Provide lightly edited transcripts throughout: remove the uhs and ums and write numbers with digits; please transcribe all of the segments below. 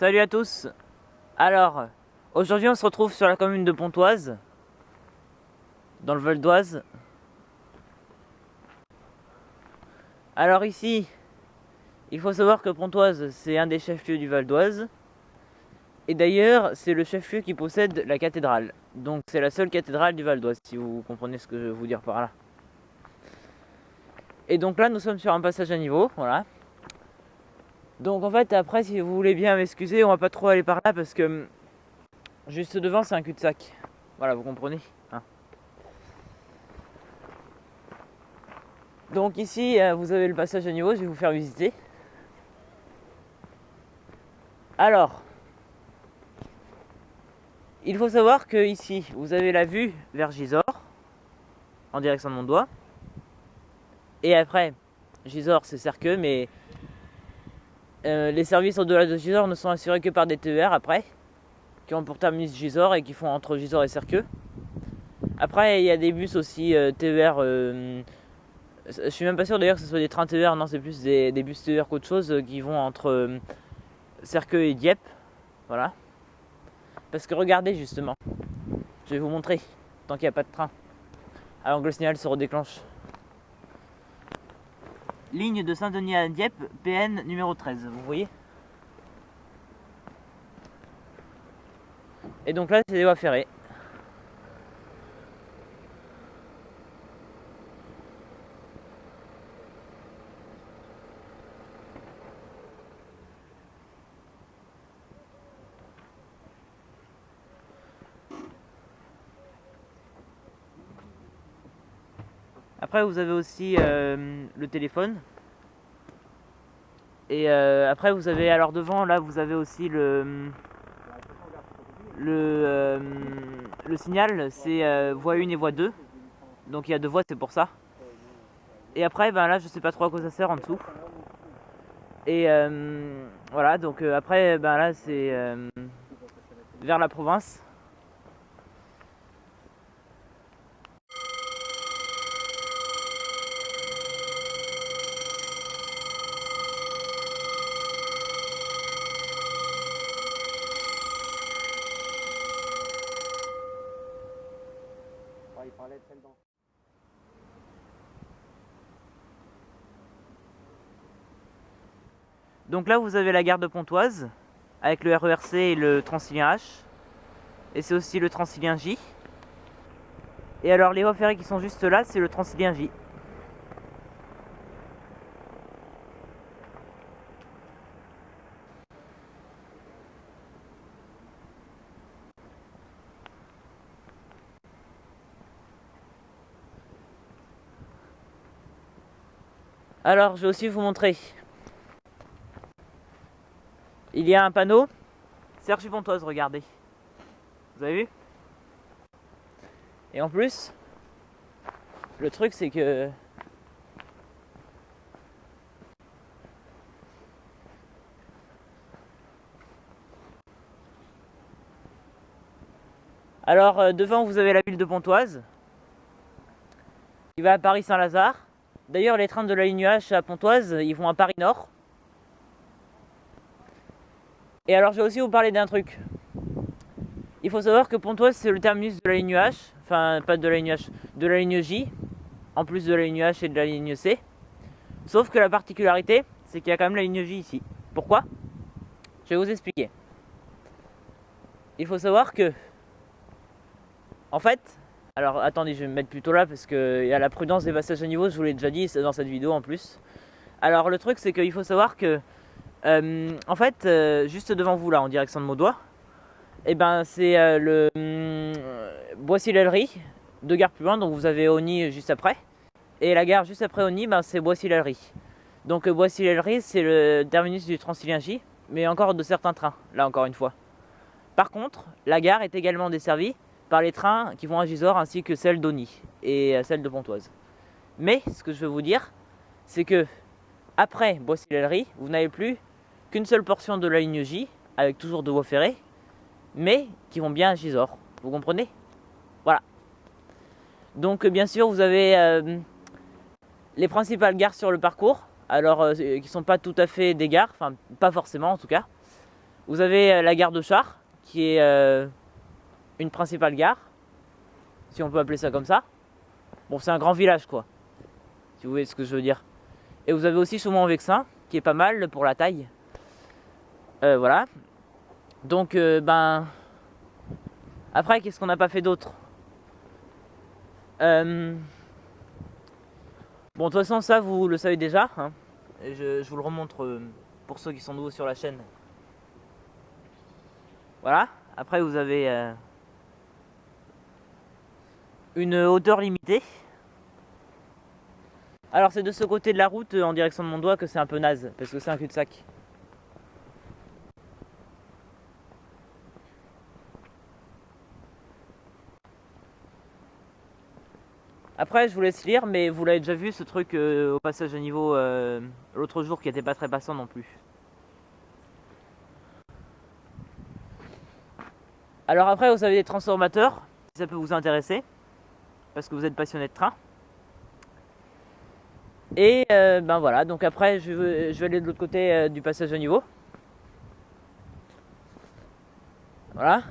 Salut à tous. Alors, aujourd'hui on se retrouve sur la commune de Pontoise, dans le Val d'Oise. Alors ici, il faut savoir que Pontoise, c'est un des chefs-lieux du Val d'Oise. Et d'ailleurs, c'est le chef-lieu qui possède la cathédrale. Donc c'est la seule cathédrale du Val d'Oise, si vous comprenez ce que je veux vous dire par là. Et donc là, nous sommes sur un passage à niveau, voilà. Donc en fait, après, si vous voulez bien m'excuser, on va pas trop aller par là parce que juste devant, c'est un cul-de-sac. Voilà, vous comprenez, hein. Donc ici, vous avez le passage à niveau, je vais vous faire visiter. Alors, il faut savoir que ici, vous avez la vue vers Gisors, en direction de Mondois. Et après, Gisors, c'est Serqueux, mais les services au-delà de Gisors ne sont assurés que par des TER après, qui ont pour terminus Gisors et qui font entre Gisors et Serqueux. Après, il y a des bus aussi TER. Je suis même pas sûr d'ailleurs que ce soit des trains TER, non, c'est plus des bus TER qu'autre chose qui vont entre Serqueux et Dieppe. Voilà. Parce que regardez justement, je vais vous montrer, tant qu'il n'y a pas de train, avant que le signal se redéclenche. Ligne de Saint-Denis à Dieppe, PN numéro 13, vous voyez? Et donc là, c'est des voies ferrées. Après, vous avez aussi le téléphone. Et après, vous avez, alors devant, là, vous avez aussi le signal, c'est voie 1 et voie 2. Donc il y a deux voies, c'est pour ça. Et après, ben là, je sais pas trop à quoi ça sert en dessous. Et voilà, donc après, ben là, c'est vers la province. Il parlait de celle-là. Donc là, vous avez la gare de Pontoise, avec le RERC et le Transilien H. Et c'est aussi le Transilien J. Et alors, les voies ferrées qui sont juste là, c'est le Transilien J. Alors, je vais aussi vous montrer. Il y a un panneau Sergi Pontoise, regardez. Vous avez vu? Et en plus, le truc c'est que alors devant vous avez la ville de Pontoise qui va à Paris-Saint-Lazare. D'ailleurs les trains de la ligne H à Pontoise, ils vont à Paris Nord. Et alors je vais aussi vous parler d'un truc. Il faut savoir que Pontoise c'est le terminus de la ligne H, enfin pas de la ligne H, de la ligne J, en plus de la ligne H et de la ligne C. Sauf que la particularité, c'est qu'il y a quand même la ligne J ici. Pourquoi? Je vais vous expliquer. Il faut savoir que, en fait, alors attendez, je vais me mettre plutôt là parce qu'il y a la prudence des passages à niveau, je vous l'ai déjà dit, c'est dans cette vidéo en plus. Alors le truc c'est qu'il faut savoir que, en fait, juste devant vous là, en direction de Mondois, et ben c'est Boissy-l'Allery, deux gares plus loin, donc vous avez Osny juste après. Et la gare juste après Osny, ben, c'est Boissy-l'Allery. Donc Boissy-l'Allery, c'est le terminus du Transilien J, mais encore de certains trains, là encore une fois. Par contre, la gare est également desservie par les trains qui vont à Gisors ainsi que celle d'Osny et celle de Pontoise. Mais ce que je veux vous dire, c'est que après Boissy-l'Allery, vous n'avez plus qu'une seule portion de la ligne J, avec toujours deux voies ferrées, mais qui vont bien à Gisors. Vous comprenez? Voilà. Donc bien sûr, vous avez les principales gares sur le parcours, alors qui ne sont pas tout à fait des gares, enfin pas forcément en tout cas. Vous avez la gare de Char, qui est une principale gare, si on peut appeler ça comme ça. Bon, c'est un grand village, quoi, si vous voyez ce que je veux dire. Et vous avez aussi Chaumont-en-Vexin, qui est pas mal pour la taille. Voilà. Donc, ben... Après, qu'est-ce qu'on n'a pas fait d'autre? Bon, de toute façon, ça, vous le savez déjà. Hein. Et je vous le remontre pour ceux qui sont nouveaux sur la chaîne. Voilà. Après, vous avez une hauteur limitée. Alors, c'est de ce côté de la route, en direction de Mondois, que c'est un peu naze, parce que c'est un cul-de-sac. Après, je vous laisse lire, mais vous l'avez déjà vu, ce truc au passage à niveau l'autre jour, qui était pas très passant non plus. Alors après, vous avez des transformateurs, si ça peut vous intéresser, parce que vous êtes passionné de train. Et ben voilà, donc après, je vais aller de l'autre côté du passage à niveau. Voilà.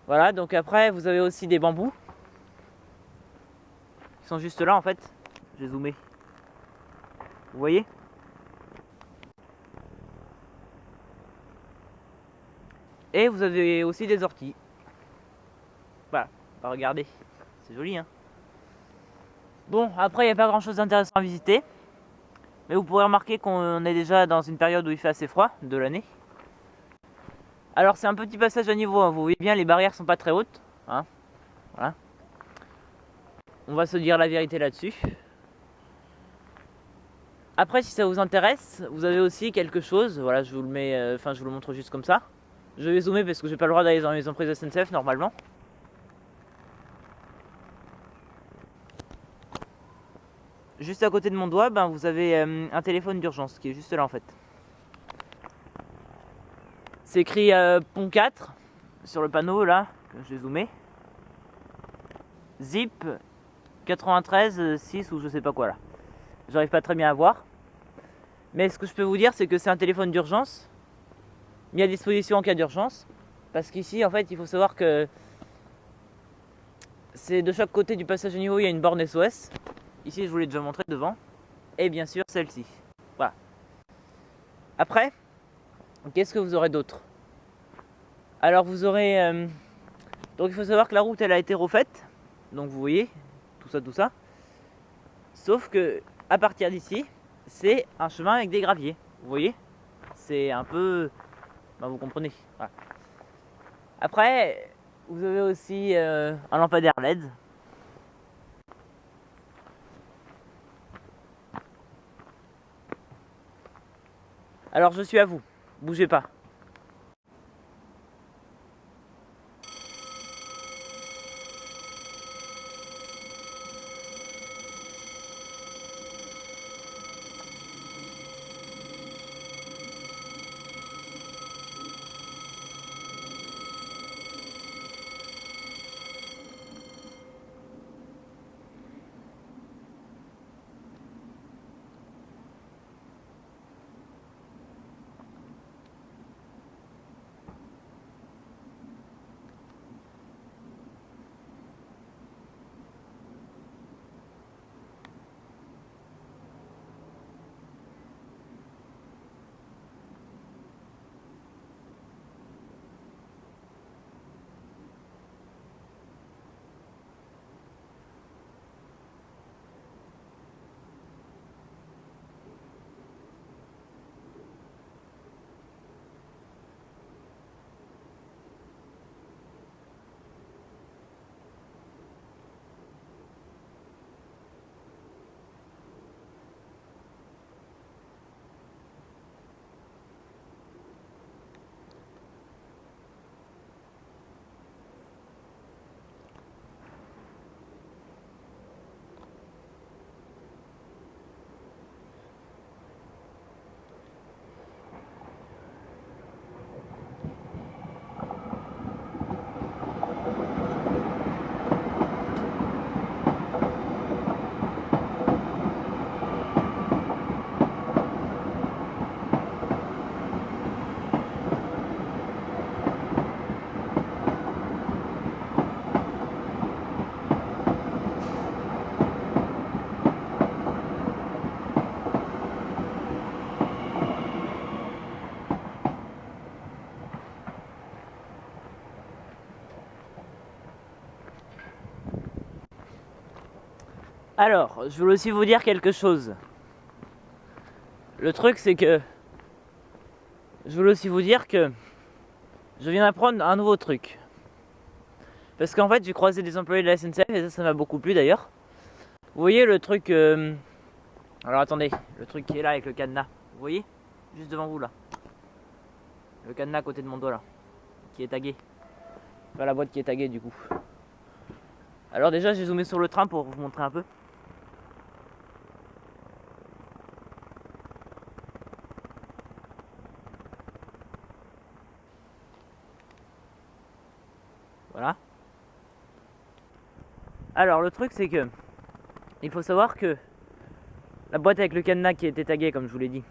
Voilà, donc après, vous avez aussi des bambous. Ils sont juste là, en fait. J'ai zoomé. Vous voyez? Et vous avez aussi des orties. Voilà, bah regardez, c'est joli, hein. Bon, après, il n'y a pas grand chose d'intéressant à visiter. Mais vous pourrez remarquer qu'on est déjà dans une période où il fait assez froid de l'année. Alors, c'est un petit passage à niveau, hein. Vous voyez bien, les barrières sont pas très hautes. Hein. Voilà. On va se dire la vérité là-dessus. Après, si ça vous intéresse, vous avez aussi quelque chose. Voilà, je vous le mets, je vous le montre juste comme ça. Je vais zoomer parce que j'ai pas le droit d'aller dans les emprises SNCF normalement. Juste à côté de mon doigt, ben, vous avez un téléphone d'urgence qui est juste là en fait. C'est écrit pont 4 sur le panneau là, que j'ai zoomé. Zip 93 6 ou je sais pas quoi là. J'arrive pas très bien à voir. Mais ce que je peux vous dire, c'est que c'est un téléphone d'urgence mis à disposition en cas d'urgence. Parce qu'ici, en fait, il faut savoir que c'est de chaque côté du passage à niveau, il y a une borne SOS. Ici, je vous l'ai déjà montré devant. Et bien sûr, celle-ci. Voilà. Après, qu'est-ce que vous aurez d'autre? Alors, vous aurez... donc, il faut savoir que la route, elle a été refaite. Donc, vous voyez, tout ça, tout ça. Sauf que, à partir d'ici, c'est un chemin avec des graviers. Vous voyez? C'est un peu... Ben, vous comprenez. Voilà. Après, vous avez aussi un lampadaire LED. Alors je suis à vous, bougez pas. Alors, je voulais aussi vous dire quelque chose. Le truc, c'est que je voulais aussi vous dire que je viens d'apprendre un nouveau truc. Parce qu'en fait, j'ai croisé des employés de la SNCF et ça m'a beaucoup plu d'ailleurs. Vous voyez le truc... Alors attendez, le truc qui est là avec le cadenas. Vous voyez? Juste devant vous là. Le cadenas à côté de mon doigt là. Qui est tagué. Enfin, la boîte qui est taguée du coup. Alors déjà, j'ai zoomé sur le train pour vous montrer un peu. Voilà. Alors le truc c'est que il faut savoir que la boîte avec le cadenas qui était taguée comme je vous l'ai dit,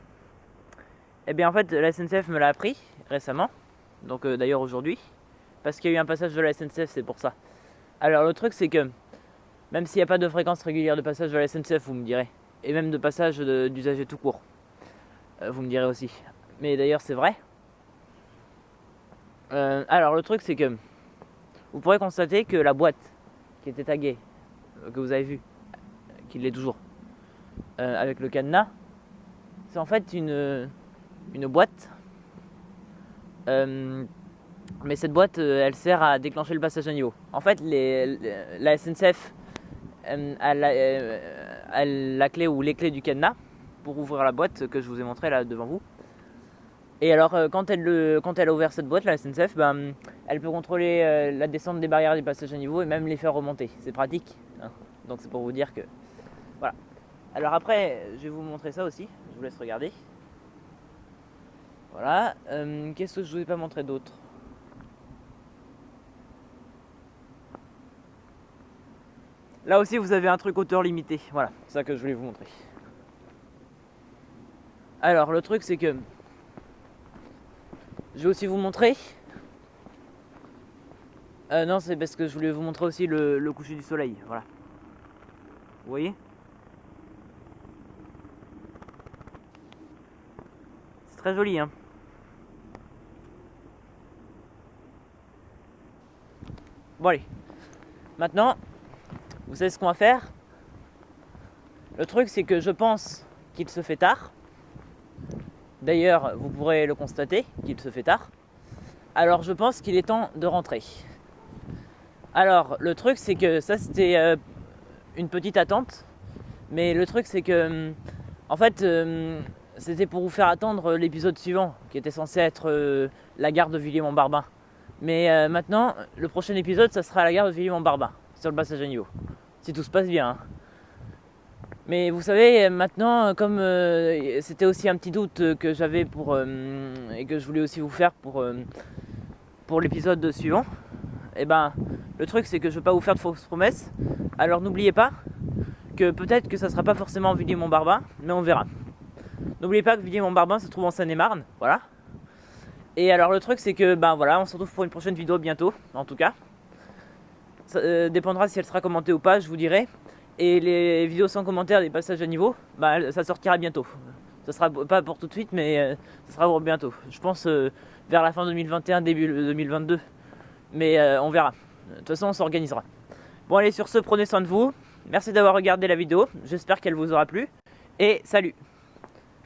eh bien en fait la SNCF me l'a appris récemment, donc d'ailleurs aujourd'hui, parce qu'il y a eu un passage de la SNCF, c'est pour ça. Alors le truc c'est que même s'il n'y a pas de fréquence régulière de passage de la SNCF, vous me direz, et même de passage d'usagers tout court, vous me direz aussi, mais d'ailleurs c'est vrai. Alors le truc c'est que vous pourrez constater que la boîte qui était taguée, que vous avez vu, qui l'est toujours, avec le cadenas, c'est en fait une boîte, mais cette boîte elle sert à déclencher le passage à niveau. En fait la SNCF a la clé ou les clés du cadenas pour ouvrir la boîte que je vous ai montré là devant vous. Et alors quand elle a ouvert cette boîte, la SNCF, elle peut contrôler la descente des barrières du passage à niveau et même les faire remonter. C'est pratique, hein. Donc c'est pour vous dire que voilà. Alors après, je vais vous montrer ça aussi. Je vous laisse regarder. Voilà. Qu'est-ce que je vous ai pas montré d'autre? Là aussi, vous avez un truc hauteur limitée. Voilà, c'est ça que je voulais vous montrer. Alors le truc c'est que je vais aussi vous montrer. Non, c'est parce que je voulais vous montrer aussi le coucher du soleil. Voilà. Vous voyez? C'est très joli, hein. Bon allez. Maintenant, vous savez ce qu'on va faire? Le truc c'est que je pense qu'il se fait tard. D'ailleurs, vous pourrez le constater qu'il se fait tard. Alors je pense qu'il est temps de rentrer. Alors le truc c'est que ça c'était une petite attente. Mais le truc c'est que en fait c'était pour vous faire attendre l'épisode suivant qui était censé être la gare de Villiers-Montbarbin. Mais maintenant le prochain épisode ça sera la gare de Villiers-Montbarbin sur le passage à niveau. Si tout se passe bien, hein. Mais vous savez, maintenant, comme c'était aussi un petit doute que j'avais et que je voulais aussi vous faire pour l'épisode suivant, et ben le truc c'est que je veux pas vous faire de fausses promesses. Alors n'oubliez pas que peut-être que ça sera pas forcément Villiers-Montbarbin, mais on verra. N'oubliez pas que Villiers-Montbarbin se trouve en Seine-et-Marne, voilà. Et alors le truc c'est que voilà, on se retrouve pour une prochaine vidéo bientôt, en tout cas. Ça dépendra si elle sera commentée ou pas, je vous dirai. Et les vidéos sans commentaire des passages à niveau, ça sortira bientôt. Ça sera pas pour tout de suite, mais ça sera pour bientôt. Je pense vers la fin 2021, début 2022. Mais on verra. De toute façon, on s'organisera. Bon allez, sur ce, prenez soin de vous. Merci d'avoir regardé la vidéo. J'espère qu'elle vous aura plu. Et salut.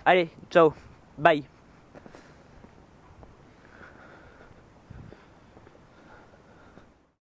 Allez, ciao. Bye.